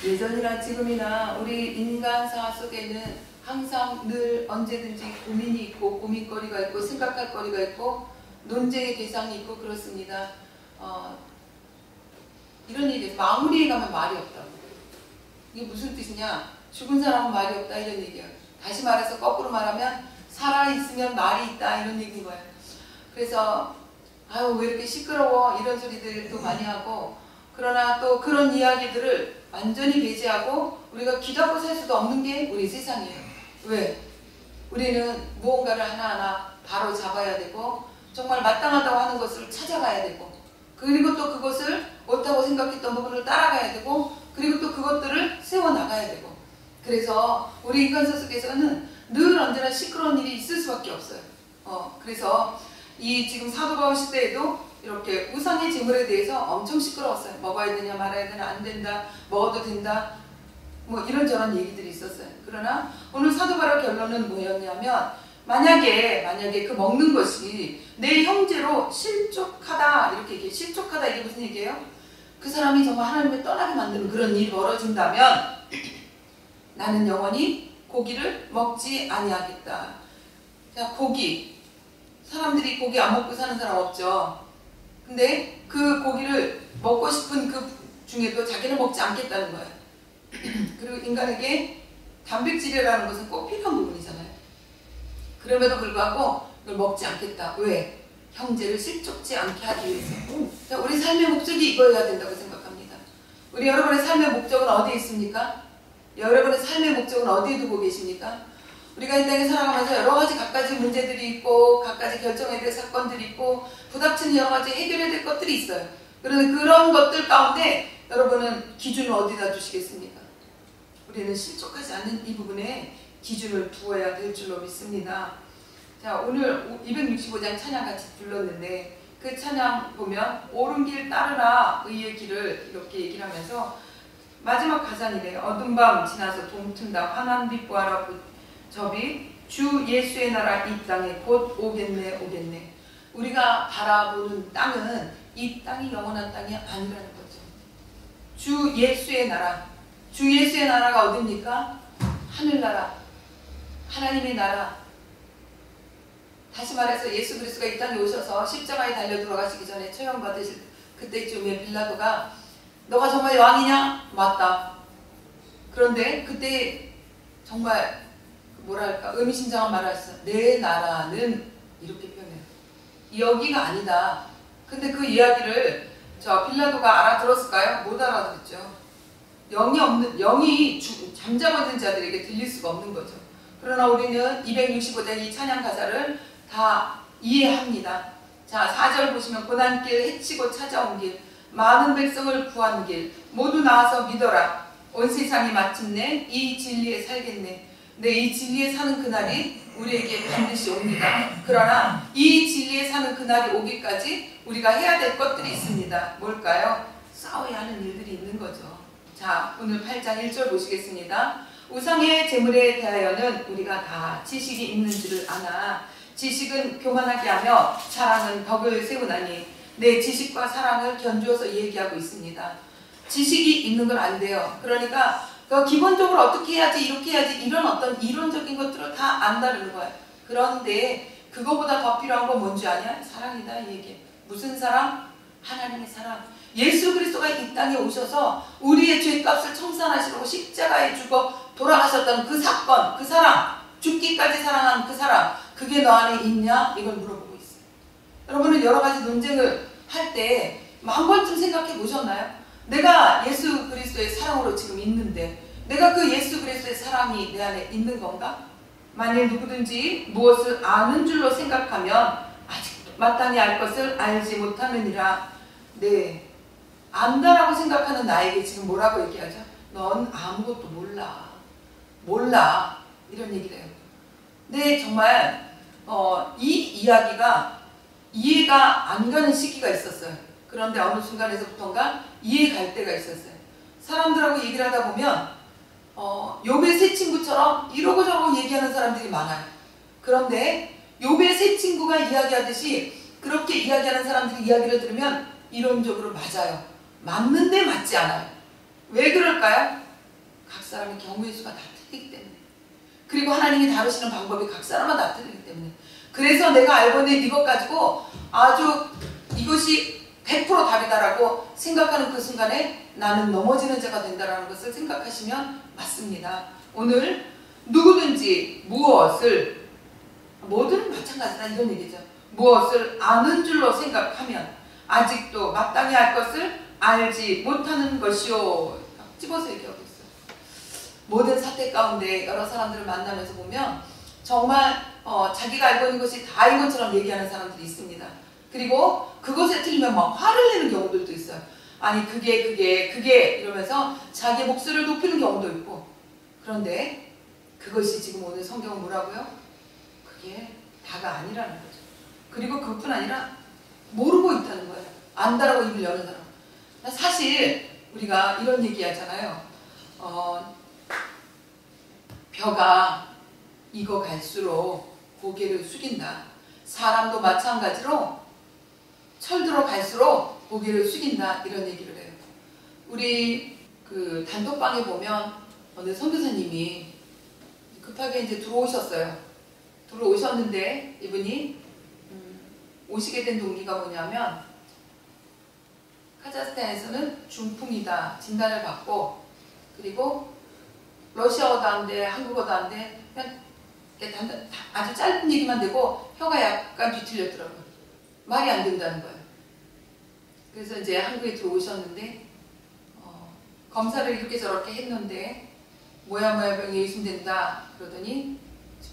예전이나 지금이나 우리 인간사 속에는 항상 늘 언제든지 고민이 있고 고민거리가 있고 생각할 거리가 있고 논쟁의 대상이 있고 그렇습니다. 이런 얘기예요. 마무리에 가면 말이 없다고. 이게 무슨 뜻이냐? 죽은 사람은 말이 없다 이런 얘기예요. 다시 말해서 거꾸로 말하면 살아있으면 말이 있다 이런 얘기인 거예요. 그래서 아유 왜 이렇게 시끄러워 이런 소리들도 많이 하고, 그러나 또 그런 이야기들을 완전히 배제하고 우리가 귀잡고 살 수도 없는 게 우리 세상이에요. 왜? 우리는 무언가를 하나하나 바로 잡아야 되고 정말 마땅하다고 하는 것을 찾아가야 되고, 그리고 또 그것을 옳다고 생각했던 부분을 따라가야 되고, 그리고 또 그것들을 세워나가야 되고. 그래서 우리 인간사 속에서는 늘 언제나 시끄러운 일이 있을 수밖에 없어요. 그래서 이 지금 사도 바울 시대에도 이렇게 우상의 제물에 대해서 엄청 시끄러웠어요. 먹어야 되냐 말아야 되냐 안 된다, 먹어도 된다, 뭐 이런저런 얘기들이 있었어요. 그러나 오늘 사도 바울의 결론은 뭐였냐면, 만약에 그 먹는 것이 내 형제로 실족하다, 이렇게 얘기해요. 실족하다 이게 무슨 얘기예요? 그 사람이 정말 하나님을 떠나게 만드는 그런 일이 벌어진다면 나는 영원히 고기를 먹지 아니하겠다. 자, 고기. 사람들이 고기 안 먹고 사는 사람 없죠. 근데 그 고기를 먹고 싶은 그 중에도 자기는 먹지 않겠다는 거예요. 그리고 인간에게 단백질이라는 것은 꼭 필요한 부분이잖아요. 그럼에도 불구하고 이걸 먹지 않겠다. 왜? 형제를 실족지 않게 하기 위해서. 자, 우리 삶의 목적이 이거여야 된다고 생각합니다. 우리 여러분의 삶의 목적은 어디에 있습니까? 여러분의 삶의 목적은 어디에 두고 계십니까? 우리가 이 땅에 살아가면서 여러 가지 갖가지 문제들이 있고 갖가지 결정해야 될 사건들이 있고 부닥치는 여러 가지 해결해야 될 것들이 있어요. 그런데 그런 것들 가운데 여러분은 기준을 어디다 두시겠습니까? 우리는 실족하지 않는 이 부분에 기준을 두어야 될 줄로 믿습니다. 자, 오늘 265장 찬양 같이 불렀는데 그 찬양 보면 옳은 길 따르라 의의 길을 이렇게 얘기를 하면서 마지막 가사이래요. 어둠 밤 지나서 동튼다 환한 빛 보아라 저비 주 예수의 나라 이 땅에 곧 오겠네. 우리가 바라보는 땅은 이 땅이 영원한 땅이 아니라는 거죠. 주 예수의 나라. 주 예수의 나라가 어딥니까? 하늘나라. 하나님의 나라. 다시 말해서 예수 그리스도가 이 땅에 오셔서 십자가에 달려 돌아가시기 전에 처형받으실 그때쯤에 빌라도가 너가 정말 왕이냐? 맞다. 그런데 그때 정말 뭐랄까 의미심장한 말을 했어. 내 나라는 이렇게 표현해요. 여기가 아니다. 근데 그 이야기를 저 빌라도가 알아들었을까요? 못 알아들었죠. 영이 잠잠하는 자들에게 들릴 수가 없는 거죠. 그러나 우리는 265장 이 찬양 가사를 다 이해합니다. 자, 4절 보시면 고난길 해치고 찾아온 길 많은 백성을 구한 길 모두 나와서 믿어라. 온 세상이 마침내 이 진리에 살겠네. 네, 이 진리에 사는 그날이 우리에게 반드시 옵니다. 그러나 이 진리에 사는 그날이 오기까지 우리가 해야 될 것들이 있습니다. 뭘까요? 싸워야 하는 일들이 있는 거죠. 자, 오늘 8장 1절 보시겠습니다. 우상의 재물에 대하여는 우리가 다 지식이 있는 줄을 아나 지식은 교만하게 하며 사랑은 덕을 세우나니. 내 지식과 사랑을 견주어서 얘기하고 있습니다. 지식이 있는 건 안 돼요. 그러니까 기본적으로 어떻게 해야지 이렇게 해야지 이런 어떤 이론적인 것들을 다 안다는 거예요. 그런데 그거보다 더 필요한 건 뭔지 아냐? 사랑이다 이 얘기예요. 무슨 사랑? 하나님의 사랑. 예수 그리스도가 이 땅에 오셔서 우리의 죄값을 청산하시려고 십자가에 죽어 돌아가셨던 그 사건, 그 사랑, 죽기까지 사랑한 그 사랑, 그게 너 안에 있냐? 이걸 물어보고 있어요. 여러분은 여러 가지 논쟁을 할 때 한 번쯤 생각해 보셨나요? 내가 예수 그리스도의 사랑으로 지금 있는데 내가 그 예수 그리스도의 사랑이 내 안에 있는 건가? 만일 누구든지 무엇을 아는 줄로 생각하면 아직도 마땅히 알 것을 알지 못하느니라. 네, 안다라고 생각하는 나에게 지금 뭐라고 얘기하죠? 넌 아무것도 몰라 이런 얘기를 해요. 네, 정말 이 이야기가 이해가 안 가는 시기가 있었어요. 그런데 어느 순간에서부터인가 이해갈 때가 있었어요. 사람들하고 얘기를 하다 보면 욥의 세 친구처럼 이러고 저러고 얘기하는 사람들이 많아요. 그런데 욥의 세 친구가 이야기하듯이 그렇게 이야기하는 사람들이 이야기를 들으면 이론적으로 맞아요. 맞는데 맞지 않아요. 왜 그럴까요? 각 사람의 경우의 수가 다 틀리기 때문에, 그리고 하나님이 다루시는 방법이 각 사람마다 다 틀리기 때문에, 그래서 내가 알고 있는 이것 가지고 아주 이것이 100% 답이다라고 생각하는 그 순간에 나는 넘어지는 자가 된다라는 것을 생각하시면 맞습니다. 오늘 누구든지 무엇을, 뭐든 마찬가지다 이런 얘기죠. 무엇을 아는 줄로 생각하면 아직도 마땅히 알 것을 알지 못하는 것이요. 집어서 얘기하고 있어요. 모든 사태 가운데 여러 사람들을 만나면서 보면 정말 자기가 알고 있는 것이 다인 것처럼 얘기하는 사람들이 있습니다. 그리고 그것에 틀리면 막 화를 내는 경우들도 있어요. 아니 그게 이러면서 자기 목소리를 높이는 경우도 있고. 그런데 그것이 지금 오늘 성경은 뭐라고요? 그게 다가 아니라는 거죠. 그리고 그뿐 아니라 모르고 있다는 거예요. 안다라고 입을 여는 사람. 사실 우리가 이런 얘기 하잖아요. 벼가 익어갈수록 고개를 숙인다. 사람도 마찬가지로 철들어 갈수록 고개를 숙인다. 이런 얘기를 해요. 우리 그 단톡방에 보면 어느 선교사님이 급하게 이제 들어오셨어요. 들어오셨는데 이분이 오시게 된 동기가 뭐냐면 카자흐스탄에서는 중풍이다 진단을 받고, 그리고 러시아어도 안 돼, 한국어도 안 돼, 그냥 아주 짧은 얘기만 되고 혀가 약간 뒤틀렸더라고요. 말이 안 된다는 거예요. 그래서 이제 한국에 들어오셨는데 검사를 이렇게 저렇게 했는데 뭐야 병이 의심된다 그러더니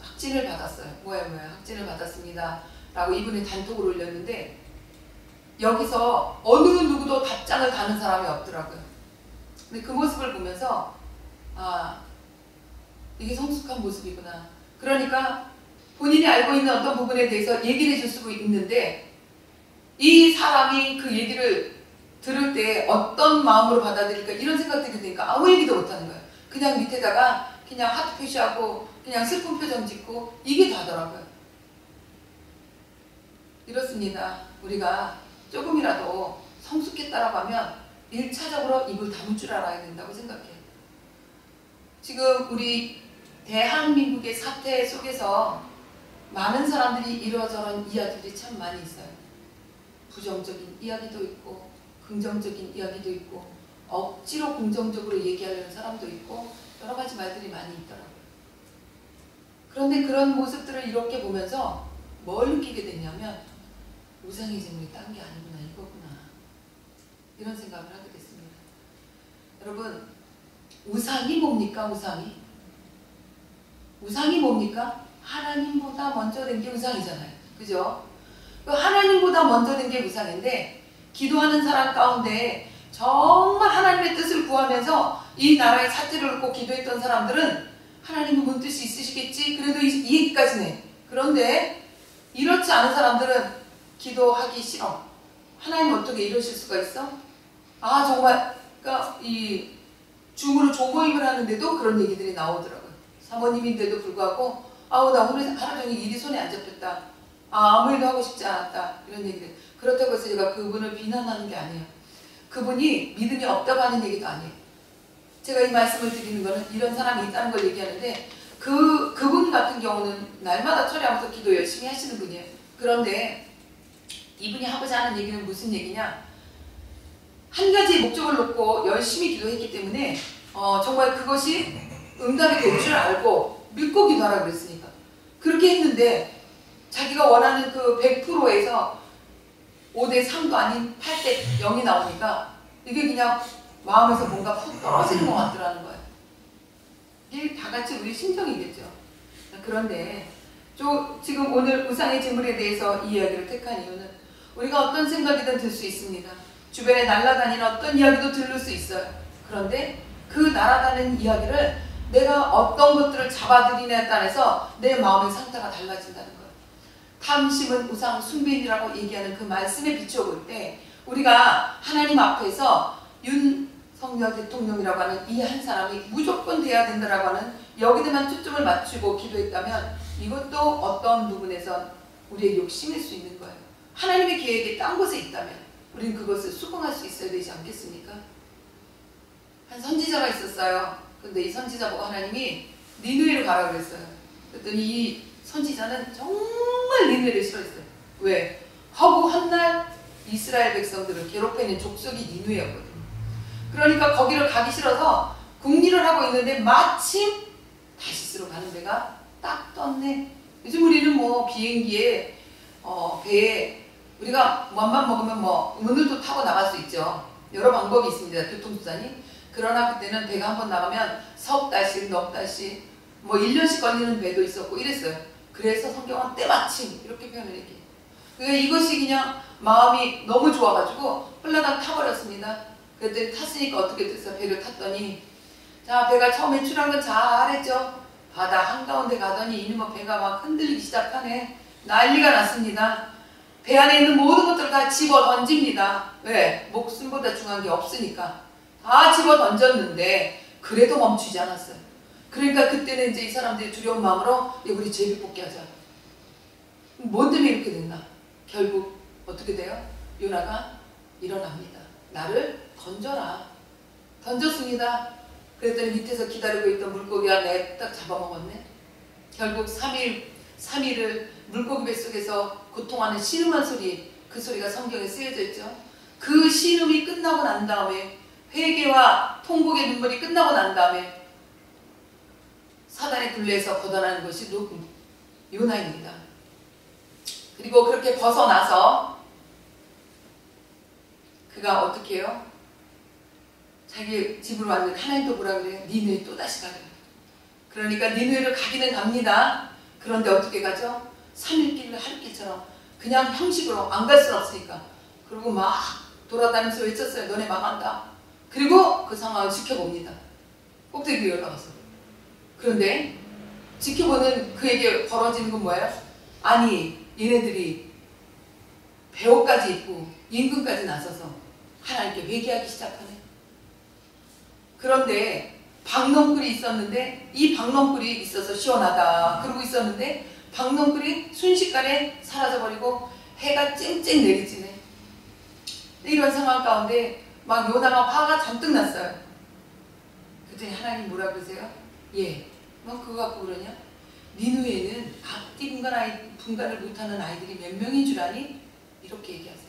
확진을 받았어요. 뭐야 확진을 받았습니다 라고 이분이 단톡을 올렸는데 여기서 어느 누구도 답장을 가는 사람이 없더라고요. 근데 그 모습을 보면서 아, 이게 성숙한 모습이구나. 그러니까 본인이 알고 있는 어떤 부분에 대해서 얘기를 해줄 수 있는데 이 사람이 그 얘기를 들을 때 어떤 마음으로 받아들일까 이런 생각들이 드니까 아무 얘기도 못하는 거예요. 그냥 밑에다가 그냥 하트 표시하고 그냥 슬픈 표정 짓고 이게 다더라고요. 이렇습니다. 우리가 조금이라도 성숙했다라고 하면 1차적으로 입을 다물 줄 알아야 된다고 생각해요. 지금 우리 대한민국의 사태 속에서 많은 사람들이 이러저런 이야기들이 참 많이 있어요. 부정적인 이야기도 있고 긍정적인 이야기도 있고 억지로 긍정적으로 얘기하려는 사람도 있고 여러 가지 말들이 많이 있더라고요. 그런데 그런 모습들을 이렇게 보면서 뭘 느끼게 됐냐면 우상의 제물이 딴 게 아니구나, 이거구나. 이런 생각을 하게 됐습니다. 여러분, 우상이 뭡니까? 우상이 뭡니까? 하나님보다 먼저 된 게 우상이잖아요. 그죠? 하나님보다 먼저 된 게 우상인데 기도하는 사람 가운데 정말 하나님의 뜻을 구하면서 이 나라의 사태를 놓고 기도했던 사람들은 하나님은 뭔 뜻이 있으시겠지? 그래도 이 얘기까지네. 그런데 이렇지 않은 사람들은 기도하기 싫어. 하나님 어떻게 이러실 수가 있어? 아 정말 그러니까 이 줌으로 조모임을 하는데도 그런 얘기들이 나오더라고요. 사모님인데도 불구하고 아우 나 오늘 하루 종일 일이 손에 안 잡혔다. 아무 일도 하고 싶지 않았다. 이런 얘기들. 그렇다고 해서 제가 그분을 비난하는 게 아니에요. 그분이 믿음이 없다고 하는 얘기도 아니에요. 제가 이 말씀을 드리는 거는 이런 사람이 있다는 걸 얘기하는데 그분 같은 경우는 날마다 철야하면서 기도 열심히 하시는 분이에요. 그런데 이분이 하고자 하는 얘기는 무슨 얘기냐? 한 가지 목적을 놓고 열심히 기도했기 때문에 정말 그것이 응답이 될 줄 알고 믿고 기도하라고 그랬으니까 그렇게 했는데 자기가 원하는 그 100%에서 5대 3도 아닌 8대 0이 나오니까 이게 그냥 마음에서 뭔가 푹 떨어지는 것 같더라는 거예요. 이게 다 같이 우리 심정이겠죠. 그런데 지금 오늘 우상의 제물에 대해서 이 이야기를 택한 이유는 우리가 어떤 생각이든 들 수 있습니다. 주변에 날아다니는 어떤 이야기도 들을 수 있어요. 그런데 그 날아다니는 이야기를 내가 어떤 것들을 잡아들이냐에 따라서 내 마음의 상태가 달라진다는 거예요. 탐심은 우상 숭배이라고 얘기하는 그 말씀에 비춰볼 때 우리가 하나님 앞에서 윤석열 대통령이라고 하는 이 한 사람이 무조건 돼야 된다라고 하는 여기에만 초점을 맞추고 기도했다면 이것도 어떤 부분에서 우리의 욕심일 수 있는 거예요. 하나님의 계획이 딴 곳에 있다면 우리는 그것을 수긍할 수 있어야 되지 않겠습니까? 한 선지자가 있었어요. 근데 이 선지자 보고 하나님이 니느웨로 가라 그랬어요. 그랬더니 이 선지자는 정말 니느웨를 싫어했어요. 왜? 허구 훗날 이스라엘 백성들을 괴롭히는 족속이 니느웨였거든요. 그러니까 거기를 가기 싫어서 궁리를 하고 있는데 마침 다시스로 가는 데가 딱 떴네. 요즘 우리는 뭐 비행기에 배에 우리가 맘만 먹으면 뭐 오늘도 타고 나갈 수 있죠. 여러 방법이 있습니다. 교통수단이. 그러나 그때는 배가 한번 나가면 석 달씩, 넉 달씩, 뭐 1년씩 걸리는 배도 있었고 이랬어요. 그래서 성경은 때마침 이렇게 표현을 했기. 그러니까 이것이 그냥 마음이 너무 좋아가지고 홀라당 타버렸습니다. 그랬더니 탔으니까 어떻게 됐어요? 배를 탔더니 자, 배가 처음에 출항은 건 잘했죠. 바다 한가운데 가더니 이놈의 뭐 배가 막 흔들리기 시작하네. 난리가 났습니다. 배 안에 있는 모든 것들을 다 집어 던집니다. 왜? 목숨보다 중요한 게 없으니까. 다 집어 던졌는데 그래도 멈추지 않았어요. 그러니까 그때는 이제 이 사람들이 두려운 마음으로 우리 제비 뽑기 하자. 뭐 때문에 이렇게 됐나? 결국 어떻게 돼요? 요나가 일어납니다. 나를 던져라. 던졌습니다. 그랬더니 밑에서 기다리고 있던 물고기가 내 딱 잡아먹었네. 결국 3일을 물고기 뱃속에서 고통하는 신음한 소리, 그 소리가 성경에 쓰여져 있죠. 그 신음이 끝나고 난 다음에 회개와 통곡의 눈물이 끝나고 난 다음에 사단의 굴레에서 걷어나는 것이 요나입니다. 그리고 그렇게 벗어나서 그가 어떻게 해요? 자기 집으로 왔는데 하나님도 뭐라 그래요? 니느웨 또다시 가래요. 그러니까 니느웨를 가기는 갑니다. 그런데 어떻게 가죠? 3일길을 하루길처럼 그냥 형식으로 안 갈 수는 없으니까. 그리고 막 돌아다니면서 외쳤어요. 너네 망한다. 그리고 그 상황을 지켜봅니다. 꼭대기 위에 올라가서. 그런데 지켜보는 그에게 벌어지는 건 뭐예요? 아니 얘네들이 배옷까지 입고 임금까지 나서서 하나님께 회개하기 시작하네. 그런데 박넝쿨이 있었는데 이 박넝쿨이 있어서 시원하다 그러고 있었는데 박넝쿨이 순식간에 사라져버리고 해가 쨍쨍 내리지네. 이런 상황 가운데 막 요나가 화가 잔뜩 났어요. 그랬더니 하나님 뭐라 그러세요? 예, 뭐 그거 갖고 그러냐? 니느웨는 앞뒤 분간을 못하는 아이들이 몇 명인 줄 아니? 이렇게 얘기하세요.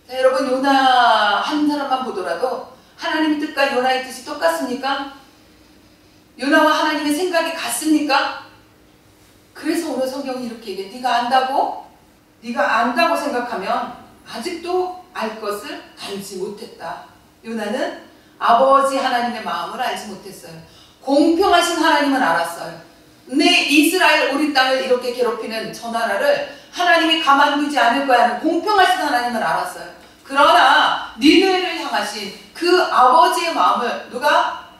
자, 여러분 요나 한 사람만 보더라도 하나님의 뜻과 요나의 뜻이 똑같습니까? 요나와 하나님의 생각이 같습니까? 그래서 오늘 성경이 이렇게 얘기해. 네가 안다고? 네가 안다고 생각하면 아직도 알 것을 알지 못했다. 요나는 아버지 하나님의 마음을 알지 못했어요. 공평하신 하나님은 알았어요. 내 이스라엘 우리 땅을 이렇게 괴롭히는 저 나라를 하나님이 가만두지 않을 거야 하는 공평하신 하나님을 알았어요. 그러나 니느웨를 향하신 그 아버지의 마음을 누가?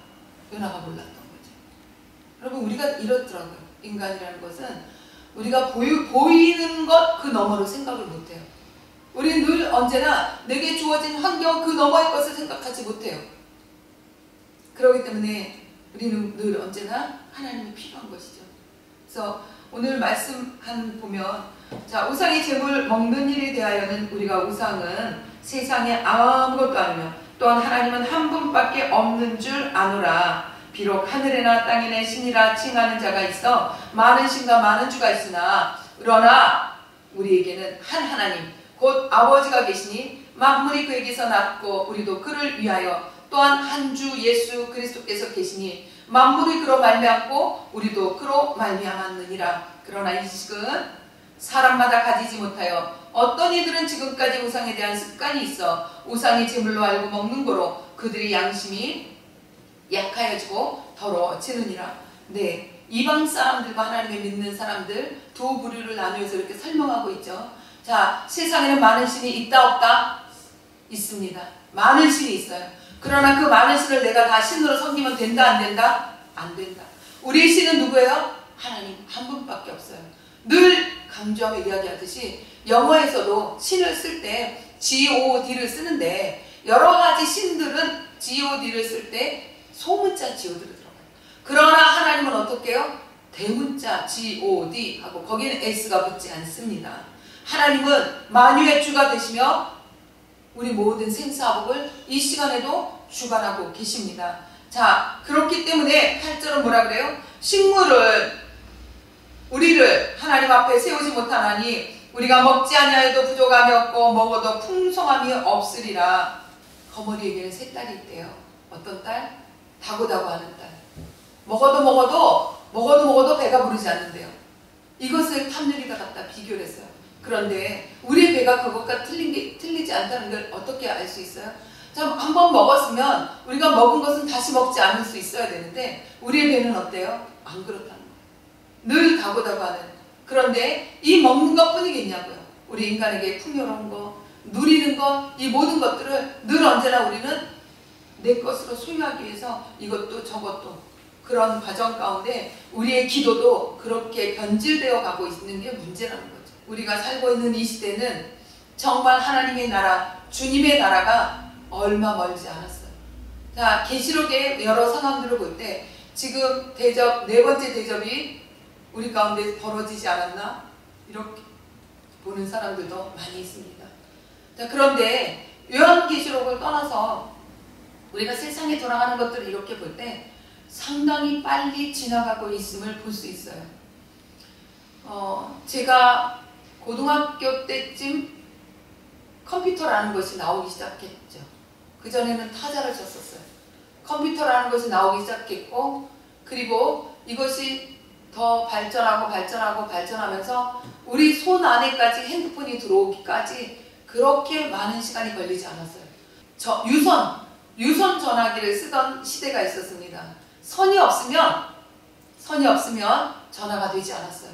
요나가 몰랐던 거죠. 여러분 우리가 이렇더라고요. 인간이라는 것은 우리가 보이는 것 그 너머로 생각을 못해요. 우리는 늘 언제나 내게 주어진 환경 그 너머의 것을 생각하지 못해요. 그렇기 때문에 우리는 늘 언제나 하나님이 필요한 것이죠. 그래서 오늘 말씀 보면 자 우상의 제물 먹는 일에 대하여는 우리가 우상은 세상에 아무것도 아니며 또한 하나님은 한 분밖에 없는 줄 아노라. 비록 하늘에나 땅에나 신이라 칭하는 자가 있어 많은 신과 많은 주가 있으나 그러나 우리에게는 한 하나님 곧 아버지가 계시니 만물이 그에게서 났고 우리도 그를 위하여 또한 한 주 예수 그리스도께서 계시니 만물이 그로 말미암고 우리도 그로 말미암았느니라. 그러나 이 지식은 사람마다 가지지 못하여 어떤 이들은 지금까지 우상에 대한 습관이 있어 우상이 제물로 알고 먹는 거로 그들의 양심이 약하여지고 더러워지느니라. 네, 이방 사람들과 하나님을 믿는 사람들 두 부류를 나누어서 이렇게 설명하고 있죠. 자, 세상에는 많은 신이 있다 없다? 있습니다. 많은 신이 있어요. 그러나 그 많은 신을 내가 다 신으로 섬기면 된다 안 된다? 안 된다. 우리의 신은 누구예요? 하나님 한 분밖에 없어요. 늘 강조하며 이야기하듯이 영어에서도 신을 쓸 때 God를 쓰는데 여러 가지 신들은 God를 쓸 때 소문자 God로 들어가요. 그러나 하나님은 어떻게 해요? 대문자 God 하고 거기는 S가 붙지 않습니다. 하나님은 만유의 주가 되시며 우리 모든 생사복을 이 시간에도 주관하고 계십니다. 자, 그렇기 때문에 8절은 뭐라 그래요? 식물을 우리를 하나님 앞에 세우지 못하나니 우리가 먹지 아니하여도 부족함이 없고 먹어도 풍성함이 없으리라. 거머리에게는 세 딸이 있대요. 어떤 딸? 다고다고 하는 딸. 먹어도 배가 부르지 않는데요. 이것을 탐내기가 갖다 비교를 했어요. 그런데 우리의 배가 그것과 틀리지 않다는 걸 어떻게 알 수 있어요? 자, 한번 먹었으면 우리가 먹은 것은 다시 먹지 않을 수 있어야 되는데 우리의 배는 어때요? 안 그렇다는 거예요. 늘 다고다고 하는. 그런데 이 먹는 것 뿐이겠냐고요. 우리 인간에게 풍요로운 거, 누리는 것, 이 모든 것들을 늘 언제나 우리는 내 것으로 소유하기 위해서 이것도 저것도 그런 과정 가운데 우리의 기도도 그렇게 변질되어 가고 있는 게 문제라는 거죠. 우리가 살고 있는 이 시대는 정말 하나님의 나라, 주님의 나라가 얼마 멀지 않았어요. 자, 계시록의 여러 상황들을 볼 때 지금 대접, 네 번째 대접이 우리 가운데 벌어지지 않았나? 이렇게 보는 사람들도 많이 있습니다. 자, 그런데 요한계시록을 떠나서 우리가 세상에 돌아가는 것들을 이렇게 볼 때 상당히 빨리 지나가고 있음을 볼 수 있어요. 제가 고등학교 때쯤 컴퓨터라는 것이 나오기 시작했죠. 그전에는 타자를 쳤었어요. 컴퓨터라는 것이 나오기 시작했고, 그리고 이것이 더 발전하면서 우리 손 안에까지 핸드폰이 들어오기까지 그렇게 많은 시간이 걸리지 않았어요. 유선 전화기를 쓰던 시대가 있었습니다. 선이 없으면 전화가 되지 않았어요.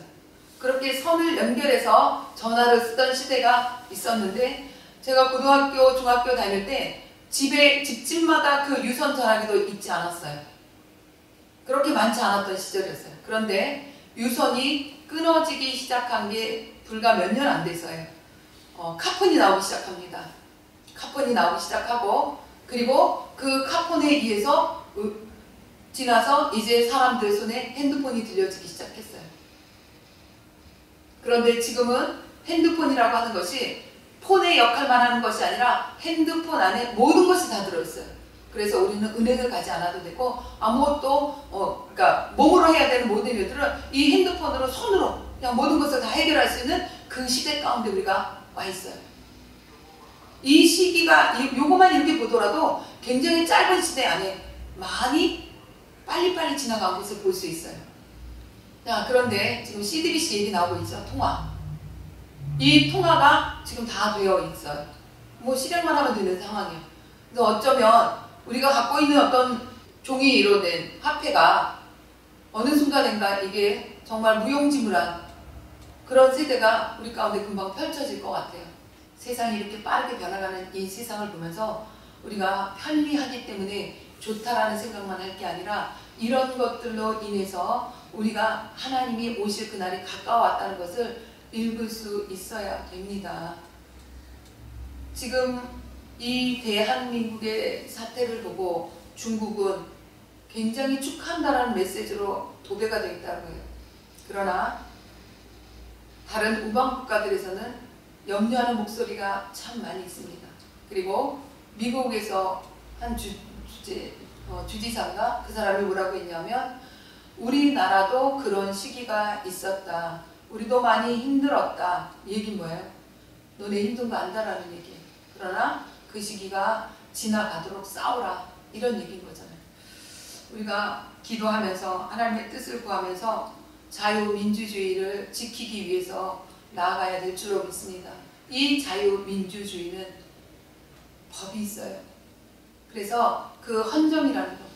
그렇게 선을 연결해서 전화를 쓰던 시대가 있었는데, 제가 고등학교, 중학교 다닐 때 집집마다 그 유선 전화기도 있지 않았어요. 그렇게 많지 않았던 시절이었어요. 그런데 유선이 끊어지기 시작한 게 불과 몇 년 안 돼서요. 카폰이 나오기 시작합니다. 카폰이 나오기 시작하고, 그리고 그 카폰에 의해서 지나서 이제 사람들 손에 핸드폰이 들려지기 시작했어요. 그런데 지금은 핸드폰이라고 하는 것이 폰의 역할만 하는 것이 아니라 핸드폰 안에 모든 것이 다 들어있어요. 그래서 우리는 은행을 가지 않아도 되고 아무것도 그러니까 몸으로 해야 되는 모든 일들을 이 핸드폰으로 손으로 그냥 모든 것을 다 해결할 수 있는 그 시대 가운데 우리가 와 있어요. 이 시기가 요거만 이렇게 보더라도 굉장히 짧은 시대 안에 많이 빨리빨리 지나간 것을 볼 수 있어요. 자, 그런데 지금 CDBC 얘기 나오고 있죠. 통화. 이 통화가 지금 다 되어 있어요. 뭐 실행만 하면 되는 상황이에요. 그래서 어쩌면 우리가 갖고 있는 어떤 종이로 된 화폐가 어느 순간인가 이게 정말 무용지물한 그런 세대가 우리 가운데 금방 펼쳐질 것 같아요. 세상이 이렇게 빠르게 변화가는 이 세상을 보면서 우리가 편리하기 때문에 좋다라는 생각만 할 게 아니라 이런 것들로 인해서 우리가 하나님이 오실 그날이 가까워왔다는 것을 읽을 수 있어야 됩니다. 지금 이 대한민국의 사태를 보고 중국은 굉장히 축하한다는 메시지로 도배가 되어 있다고 해요. 그러나 다른 우방 국가들에서는 염려하는 목소리가 참 많이 있습니다. 그리고 미국에서 한 주지사가 그 사람이 뭐라고 했냐면 우리나라도 그런 시기가 있었다. 우리도 많이 힘들었다. 이 얘기는 뭐예요? 너네 힘든 거 안다라는 얘기예요. 그러나 그 시기가 지나가도록 싸우라. 이런 얘기인 거잖아요. 우리가 기도하면서 하나님의 뜻을 구하면서 자유민주주의를 지키기 위해서 나아가야 될 줄로 믿습니다. 이 자유민주주의는 법이 있어요. 그래서 그 헌정이라는 것,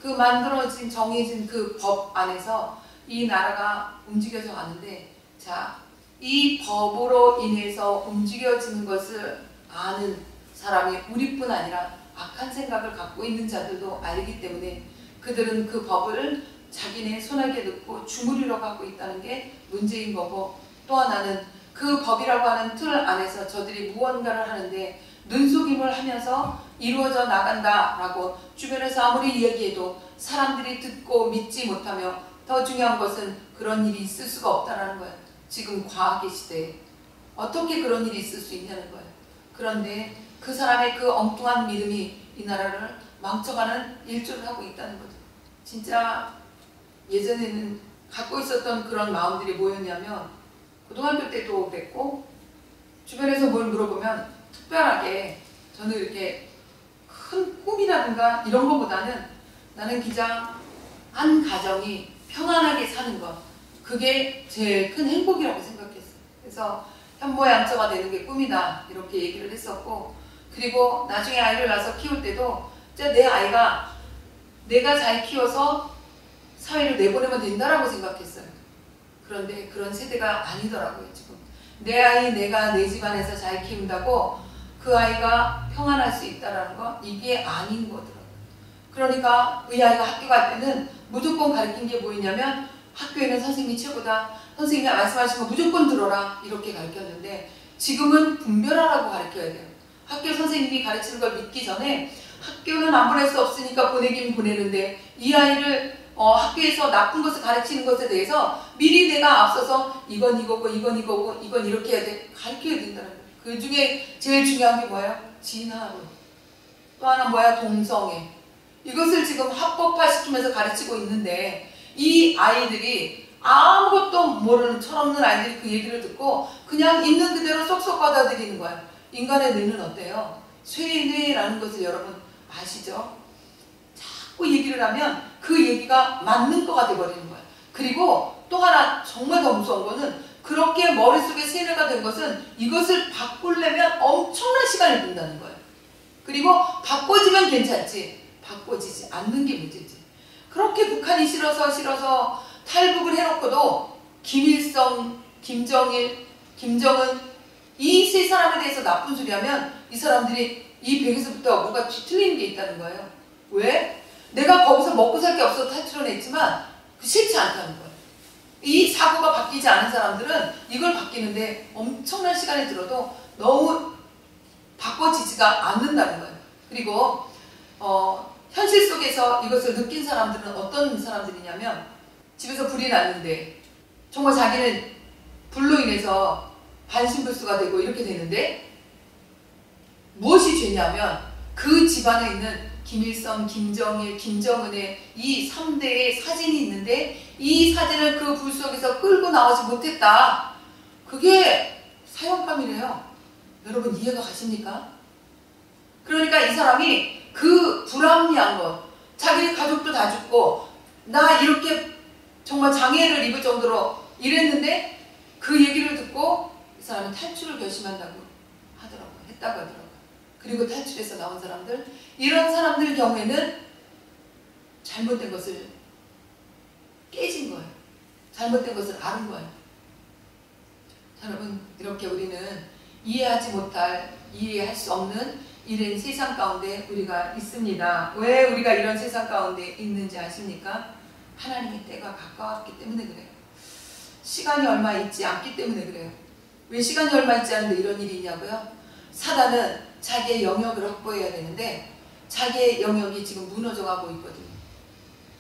그 만들어진 정해진 그 법 안에서 이 나라가 움직여져 가는데, 자, 이 법으로 인해서 움직여지는 것을 아는 사람이 우리뿐 아니라 악한 생각을 갖고 있는 자들도 알기 때문에 그들은 그 법을 자기네 손아귀에 넣고 주무리려고 하고 있다는 게 문제인 거고, 또 하나는 그 법이라고 하는 틀 안에서 저들이 무언가를 하는데 눈속임을 하면서 이루어져 나간다라고 주변에서 아무리 이야기해도 사람들이 듣고 믿지 못하며, 더 중요한 것은 그런 일이 있을 수가 없다는 거예요. 지금 과학의 시대에 어떻게 그런 일이 있을 수 있냐는 거예요. 그런데 그 사람의 그 엉뚱한 믿음이 이 나라를 망쳐가는 일조를 하고 있다는 거죠. 진짜 예전에는 갖고 있었던 그런 마음들이 뭐였냐면, 고등학교 때도 그랬고 주변에서 뭘 물어보면 특별하게 저는 이렇게 큰 꿈이라든가 이런 것보다는 나는 그냥 한 가정이 평안하게 사는 것, 그게 제일 큰 행복이라고 생각했어요. 그래서 현모양처가 되는 게 꿈이다 이렇게 얘기를 했었고, 그리고 나중에 아이를 낳아서 키울 때도 진짜 내 아이가 내가 잘 키워서 사회를 내보내면 된다라고 생각했어요. 그런데 그런 세대가 아니더라고요. 지금 내 아이 내가 내 집안에서 잘 키운다고 그 아이가 평안할 수 있다라는 거, 이게 아닌 거더라고요. 그러니까 이 아이가 학교 갈 때는 무조건 가르친 게 뭐였냐면, 학교에는 선생님이 최고다, 선생님이 말씀하신 거 무조건 들어라, 이렇게 가르쳤는데 지금은 분별하라고 가르쳐야 돼요. 학교 선생님이 가르치는 걸 믿기 전에, 학교는 안 보낼 수 없으니까 보내긴 보내는데 이 아이를 학교에서 나쁜 것을 가르치는 것에 대해서 미리 내가 앞서서 이건 이거고 이건 이거고 이건 이렇게 해야 돼, 가르쳐야 된다는 거예요. 그 중에 제일 중요한 게 뭐예요? 진화론. 또 하나 뭐야? 동성애. 이것을 지금 합법화시키면서 가르치고 있는데, 이 아이들이 아무것도 모르는 철없는 아이들이 그 얘기를 듣고 그냥 있는 그대로 쏙쏙 받아들이는 거예요. 인간의 뇌는 어때요? 쇠뇌라는 것을 여러분 아시죠? 자꾸 얘기를 하면 그 얘기가 맞는 거가 돼버리는 거예요. 그리고 또 하나 정말 더 무서운 거는, 그렇게 머릿속에 세뇌가 된 것은 이것을 바꾸려면 엄청난 시간이 든다는 거예요. 그리고 바꿔지면 괜찮지 바꿔지지 않는 게 문제지. 그렇게 북한이 싫어서 탈북을 해놓고도 김일성, 김정일, 김정은, 이 세 사람에 대해서 나쁜 소리 하면 이 사람들이 이 벽에서부터 뭐가 뒤틀리는 게 있다는 거예요. 왜? 내가 거기서 먹고 살 게 없어서 탈출해냈지만 싫지 않다는 거예요. 이 사고가 바뀌지 않은 사람들은 이걸 바뀌는데 엄청난 시간이 들어도 너무 바꿔지지가 않는다는 거예요. 그리고 현실 속에서 이것을 느낀 사람들은 어떤 사람들이냐면, 집에서 불이 났는데 정말 자기는 불로 인해서 반신불수가 되고 이렇게 되는데, 무엇이 죄냐면 그 집안에 있는 김일성, 김정일, 김정은의 이 3대의 사진이 있는데 이 사진을 그 불 속에서 끌고 나오지 못했다. 그게 사형감이래요. 여러분 이해가 가십니까? 그러니까 이 사람이 그 불합리한 것, 자기 가족도 다 죽고 나 이렇게 정말 장애를 입을 정도로 이랬는데, 그 얘기를 듣고 이 사람은 탈출을 결심한다고 하더라고요. 했다고 하더라고요. 그리고 탈출해서 나온 사람들, 이런 사람들 경우에는 잘못된 것을 깨진 거예요. 잘못된 것을 아는 거예요. 여러분, 이렇게 우리는 이해하지 못할, 이해할 수 없는 이런 세상 가운데 우리가 있습니다. 왜 우리가 이런 세상 가운데 있는지 아십니까? 하나님의 때가 가까웠기 때문에 그래요. 시간이 얼마 있지 않기 때문에 그래요. 왜 시간이 얼마 있지 않은데 이런 일이 있냐고요? 사단은 자기의 영역을 확보해야 되는데 자기의 영역이 지금 무너져가고 있거든요.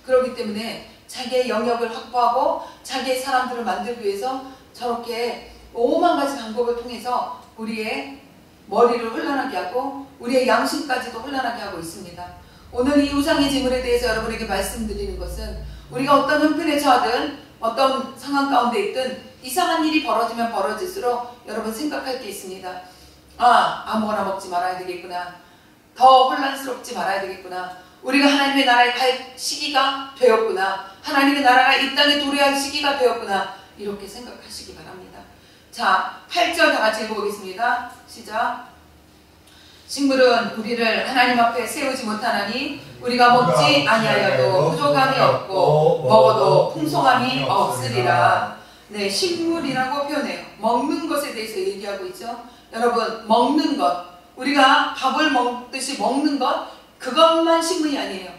그렇기 때문에 자기의 영역을 확보하고 자기의 사람들을 만들기 위해서 저렇게 오만 가지 방법을 통해서 우리의 머리를 혼란하게 하고 우리의 양심까지도 혼란하게 하고 있습니다. 오늘 이 우상의 제물에 대해서 여러분에게 말씀드리는 것은, 우리가 어떤 형편에 처하든 어떤 상황 가운데 있든 이상한 일이 벌어지면 벌어질수록 여러분 생각할 게 있습니다. 아무거나 먹지 말아야 되겠구나. 더 혼란스럽지 말아야 되겠구나. 우리가 하나님의 나라에 갈 시기가 되었구나. 하나님의 나라가 이 땅에 도래할 시기가 되었구나. 이렇게 생각하시기 바랍니다. 자, 8절 다 같이 읽어보겠습니다. 시작. 식물은 우리를 하나님 앞에 세우지 못하나니 우리가 먹지 아니하여도 부족함이 없고 먹어도 풍성함이 없으리라. 네, 식물이라고 표현해요. 먹는 것에 대해서 얘기하고 있죠. 여러분, 먹는 것, 우리가 밥을 먹듯이 먹는 것, 그것만 식물이 아니에요.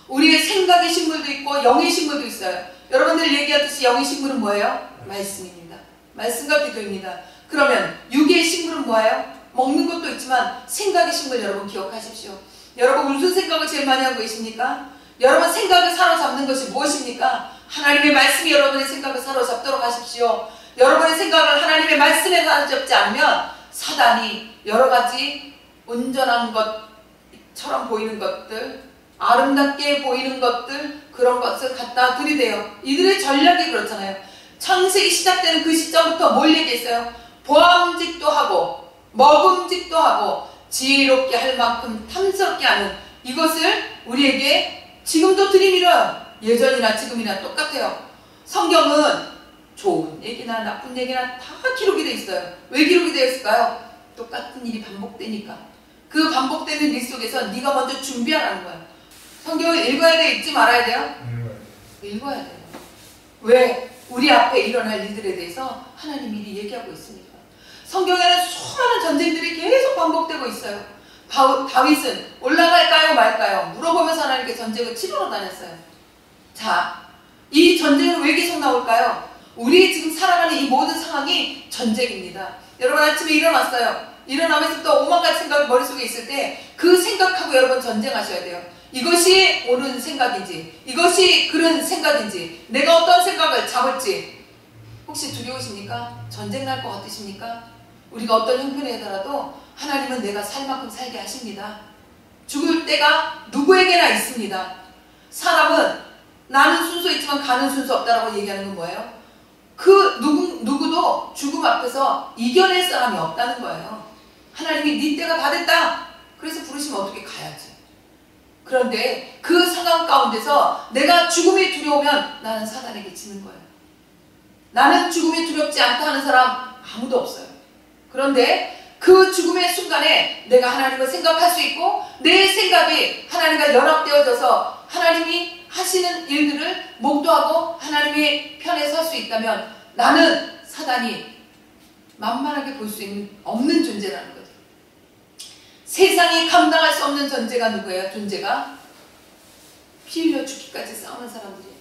우리의 생각의 식물도 있고 영의 식물도 있어요. 여러분들 얘기하듯이 영의 식물은 뭐예요? 말씀입니다. 말씀과 기도입니다. 그러면 육의 식물은 뭐예요? 먹는 것도 있지만 생각의 식물, 여러분 기억하십시오. 여러분 무슨 생각을 제일 많이 하고 계십니까? 여러분 생각을 사로잡는 것이 무엇입니까? 하나님의 말씀이 여러분의 생각을 사로잡도록 하십시오. 여러분의 생각을 하나님의 말씀에 사로잡지 않으면 사단이 여러 가지 온전한 것처럼 보이는 것들, 아름답게 보이는 것들, 그런 것을 갖다 들이대요. 이들의 전략이 그렇잖아요. 창세기 시작되는 그 시점부터 뭘 얘기했어요? 보암직도 하고 먹음직도 하고 지혜롭게 할 만큼 탐스럽게 하는 이것을 우리에게 지금도 들이밀어요. 예전이나 지금이나 똑같아요. 성경은 좋은 얘기나 나쁜 얘기나 다 기록이 되어 있어요. 왜 기록이 되어 있을까요? 똑같은 일이 반복되니까. 그 반복되는 일 속에서 네가 먼저 준비하라는 거예요. 성경을 읽어야 돼? 읽지 말아야 돼요? 읽어야 돼요. 왜? 우리 앞에 일어날 일들에 대해서 하나님 미리 얘기하고 있으니까. 성경에는 수많은 전쟁들이 계속 반복되고 있어요. 다윗은 올라갈까요 말까요? 물어보면서 하나님께 전쟁을 치르러 다녔어요. 자, 이 전쟁은 왜 계속 나올까요? 우리 지금 살아가는 이 모든 상황이 전쟁입니다. 여러분 아침에 일어났어요. 일어나면서부터 오만 가지 생각이 머릿속에 있을 때 그 생각하고 여러분 전쟁하셔야 돼요. 이것이 옳은 생각인지, 이것이 그런 생각인지, 내가 어떤 생각을 잡을지. 혹시 두려우십니까? 전쟁 날 것 같으십니까? 우리가 어떤 형편이더라도 하나님은 내가 살 만큼 살게 하십니다. 죽을 때가 누구에게나 있습니다. 사람은 나는 순서 있지만 가는 순서 없다라고 얘기하는 건 뭐예요? 그 누구도 죽음 앞에서 이겨낼 사람이 없다는 거예요. 하나님이 네 때가 다 됐다. 그래서 부르시면 어떻게 가야지. 그런데 그 상황 가운데서 내가 죽음이 두려우면 나는 사단에게 지는 거예요. 나는 죽음이 두렵지 않다 하는 사람 아무도 없어요. 그런데 그 죽음의 순간에 내가 하나님을 생각할 수 있고 내 생각이 하나님과 연합되어져서 하나님이 하시는 일들을 목도하고 하나님의 편에 설 수 있다면 나는 사단이 만만하게 볼 수 없는 존재라는 거죠. 세상이 감당할 수 없는 존재가 누구예요? 존재가 피 흘려 죽기까지 싸우는 사람들이에요.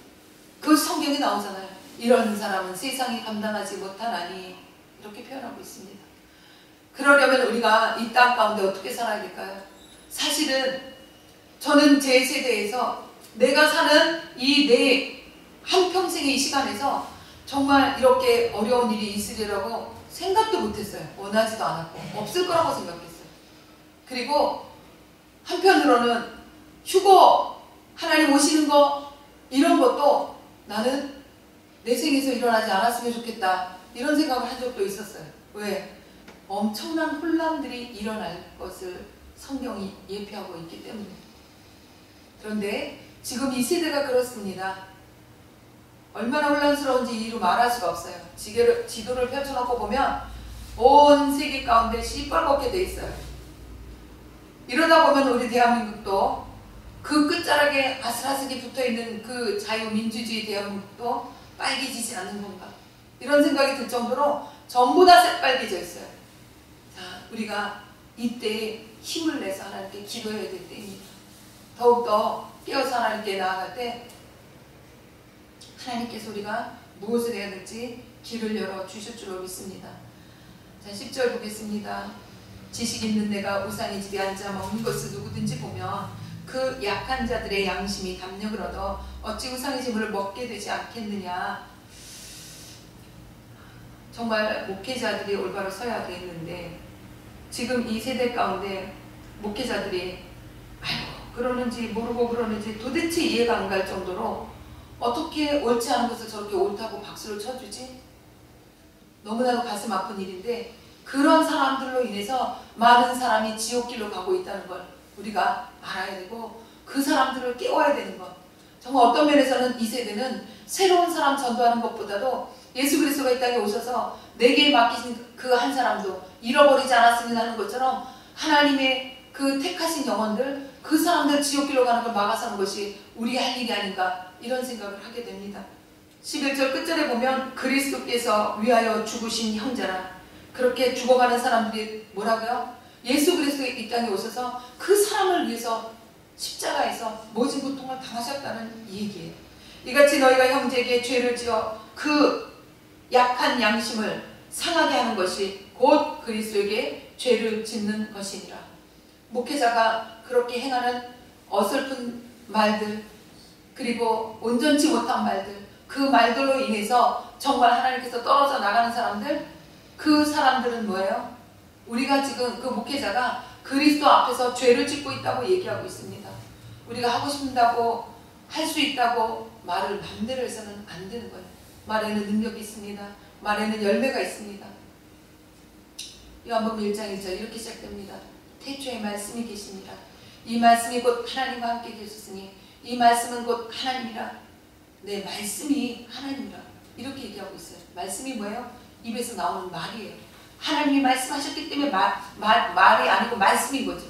그 성경에 나오잖아요. 이런 사람은 세상이 감당하지 못하나니 이렇게 표현하고 있습니다. 그러려면 우리가 이 땅 가운데 어떻게 살아야 될까요? 사실은 저는 제 세대에서 내가 사는 이 내 한평생의 이 시간에서 정말 이렇게 어려운 일이 있으리라고 생각도 못했어요. 원하지도 않았고 없을 거라고 생각했어요. 그리고 한편으로는 휴거 하나님 오시는 거 이런 것도 나는 내 생에서 일어나지 않았으면 좋겠다 이런 생각을 한 적도 있었어요. 왜? 엄청난 혼란들이 일어날 것을 성경이 예표하고 있기 때문에. 그런데 지금 이 세대가 그렇습니다. 얼마나 혼란스러운지 이루 말할 수가 없어요. 지도를 펼쳐놓고 보면 온 세계 가운데 시뻘겋게 돼 있어요. 이러다 보면 우리 대한민국도 그 끝자락에 아슬아슬하게 붙어있는 그 자유민주주의 대한민국도 빨개지지 않는 건가 이런 생각이 들 정도로 전부 다 새빨개져 있어요. 자, 우리가 이때 힘을 내서 하나님께 기도해야 될 때입니다. 더욱더 깨어서 하나님께 나아갈 때 하나님께서 우리가 무엇을 해야 될지 길을 열어주실 줄로 믿습니다. 자, 10절 보겠습니다. 지식 있는 내가 우상의 집에 앉아 먹는 것을 누구든지 보면 그 약한 자들의 양심이 담력을 얻어 어찌 우상의 재물을 먹게 되지 않겠느냐. 정말 목회자들이 올바로 서야 되겠는데 지금 이 세대 가운데 목회자들이 아이고 그러는지 모르고 그러는지 도대체 이해가 안 갈 정도로 어떻게 옳지 않은 것을 저렇게 옳다고 박수를 쳐주지? 너무나도 가슴 아픈 일인데 그런 사람들로 인해서 많은 사람이 지옥길로 가고 있다는 걸 우리가 알아야 되고 그 사람들을 깨워야 되는 것. 정말 어떤 면에서는 이 세대는 새로운 사람 전도하는 것보다도 예수 그리스도가 이 땅에 오셔서 내게 맡기신 그 한 사람도 잃어버리지 않았으면 하는 것처럼 하나님의 그 택하신 영혼들 그 사람들 지옥길로 가는 걸 막아서는 것이 우리 할 일이 아닌가 이런 생각을 하게 됩니다. 11절 끝절에 보면 그리스도께서 위하여 죽으신 형제라. 그렇게 죽어가는 사람들이 뭐라고요? 예수 그리스도의 이 땅에 오셔서 그 사람을 위해서 십자가에서 모진 고통을 당하셨다는 얘기예요. 이같이 너희가 형제에게 죄를 지어 그 약한 양심을 상하게 하는 것이 곧 그리스도에게 죄를 짓는 것이니라. 목회자가 그렇게 행하는 어설픈 말들 그리고 온전치 못한 말들 그 말들로 인해서 정말 하나님께서 떨어져 나가는 사람들 그 사람들은 뭐예요? 우리가 지금 그 목회자가 그리스도 앞에서 죄를 짓고 있다고 얘기하고 있습니다. 우리가 하고 싶다고 할 수 있다고 말을 맘대로 해서는 안 되는 거예요. 말에는 능력이 있습니다. 말에는 열매가 있습니다. 요한복음 1장 1절 이렇게 시작됩니다. 태초에 말씀이 계십니다. 이 말씀이 곧 하나님과 함께 계셨으니 이 말씀은 곧 하나님이라. 네, 말씀이 하나님이라. 이렇게 얘기하고 있어요. 말씀이 뭐예요? 입에서 나오는 말이에요. 하나님이 말씀하셨기 때문에 말이 아니고 말씀인 거죠.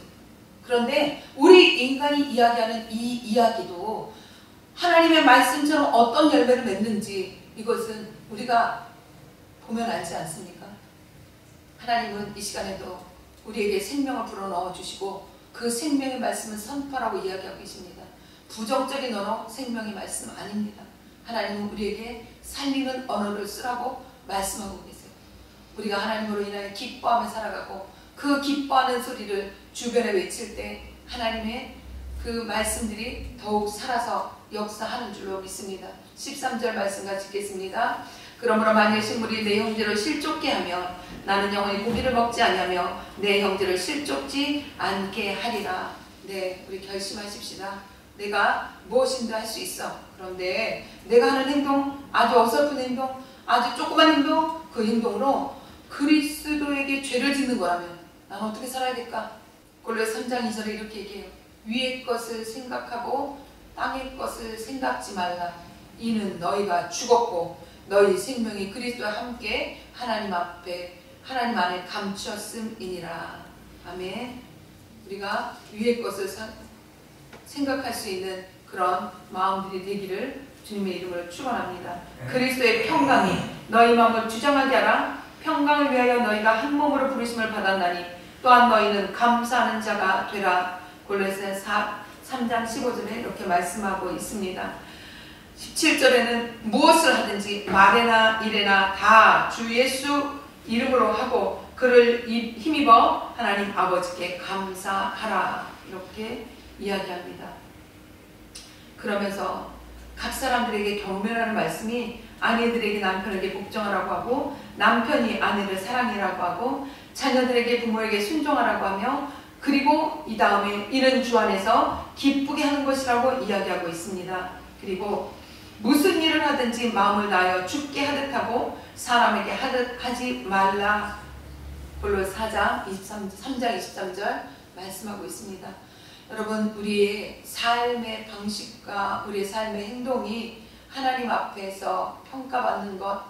그런데 우리 인간이 이야기하는 이 이야기도 하나님의 말씀처럼 어떤 열매를 맺는지 이것은 우리가 보면 알지 않습니까? 하나님은 이 시간에도 우리에게 생명을 불어넣어 주시고 그 생명의 말씀을 선포하라고 이야기하고 계십니다. 부정적인 언어, 생명의 말씀 아닙니다. 하나님은 우리에게 살리는 언어를 쓰라고 말씀하고 계세요. 우리가 하나님으로 인하여 기뻐하며 살아가고 그 기뻐하는 소리를 주변에 외칠 때 하나님의 그 말씀들이 더욱 살아서 역사하는 줄로 믿습니다. 13절 말씀 같이 읽겠습니다. 그러므로 만일 식물이 내 형제를 실족게 하면 나는 영원히 고기를 먹지 아니하며 내 형제를 실족지 않게 하리라. 네, 우리 결심하십시다. 내가 무엇인지 할 수 있어. 그런데 내가 하는 행동, 아주 어설픈 행동, 아주 조그만 행동, 그 행동으로 그리스도에게 죄를 짓는 거라면 난 어떻게 살아야 될까? 골로새 3장 2절에 이렇게 얘기해요. 위의 것을 생각하고 땅의 것을 생각지 말라. 이는 너희가 죽었고 너희 생명이 그리스도와 함께 하나님 안에 감추었음이니라. 아멘. 우리가 위의 것을 생각할 수 있는 그런 마음들이 되기를 주님의 이름으로 축원합니다. 그리스도의 평강이 너희 마음을 주장하게 하라. 평강을 위하여 너희가 한 몸으로 부르심을 받았나니 또한 너희는 감사하는 자가 되라. 골로새 3장 15절에 이렇게 말씀하고 있습니다. 17절에는 무엇을 하든지 말에나 일에나 다 주 예수 이름으로 하고 그를 힘입어 하나님 아버지께 감사하라. 이렇게 이야기합니다. 그러면서 각 사람들에게 경멸하는 말씀이 아내들에게 남편에게 복종하라고 하고 남편이 아내를 사랑해라고 하고 자녀들에게 부모에게 순종하라고 하며 그리고 이 다음에 이는 주 안에서 기쁘게 하는 것이라고 이야기하고 있습니다. 그리고 무슨 일을 하든지 마음을 다하여 주께 하듯 하고 사람에게 하듯 하지 말라. 골로새 3장 23절 말씀하고 있습니다. 여러분, 우리의 삶의 방식과 우리의 삶의 행동이 하나님 앞에서 평가받는 것,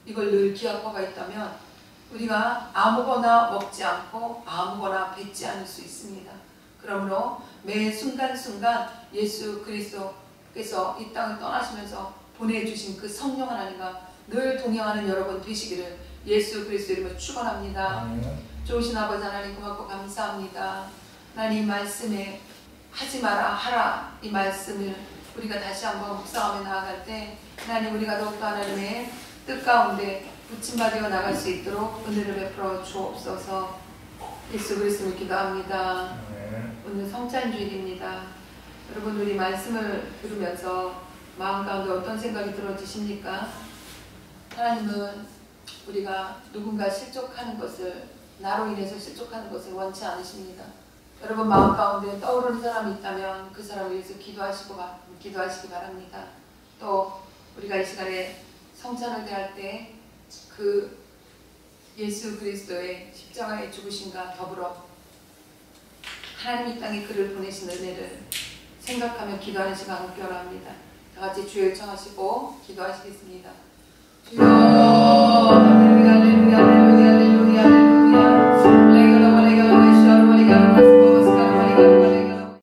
이걸 늘 기억하고 있다면 우리가 아무거나 먹지 않고 아무거나 뱉지 않을 수 있습니다. 그러므로 매 순간순간 예수 그리스도께서 이 땅을 떠나시면서 보내주신 그 성령 하나님과 늘 동행하는 여러분 되시기를 예수 그리스도 이름으로 축원합니다. 좋으신 아버지 하나님 고맙고 감사합니다. 하나님 말씀에 하지 마라 하라 이 말씀을 우리가 다시 한번 묵상하며 나아갈 때 하나님 우리가 더욱더 하나님의 뜻 가운데 부침받아 나갈 수 있도록 은혜를 베풀어 주옵소서. 예수 그리스도를 기도합니다. 오늘 성찬주일입니다. 여러분 우리 말씀을 들으면서 마음 가운데 어떤 생각이 들어지십니까? 하나님은 우리가 누군가 실족하는 것을 나로 인해서 실족하는 것을 원치 않으십니다. 여러분 마음 가운데 떠오르는 사람이 있다면 그 사람을 위해서 기도하시기 바랍니다. 또 우리가 이 시간에 성찬을 대할 때 그 예수 그리스도의 십자가의 죽으심과 더불어 하나님 이 땅에 그를 보내신 은혜를 생각하며 기도하는 시간 갖기 원합니다. 다 같이 주여 요청하시고 기도하시겠습니다. 주여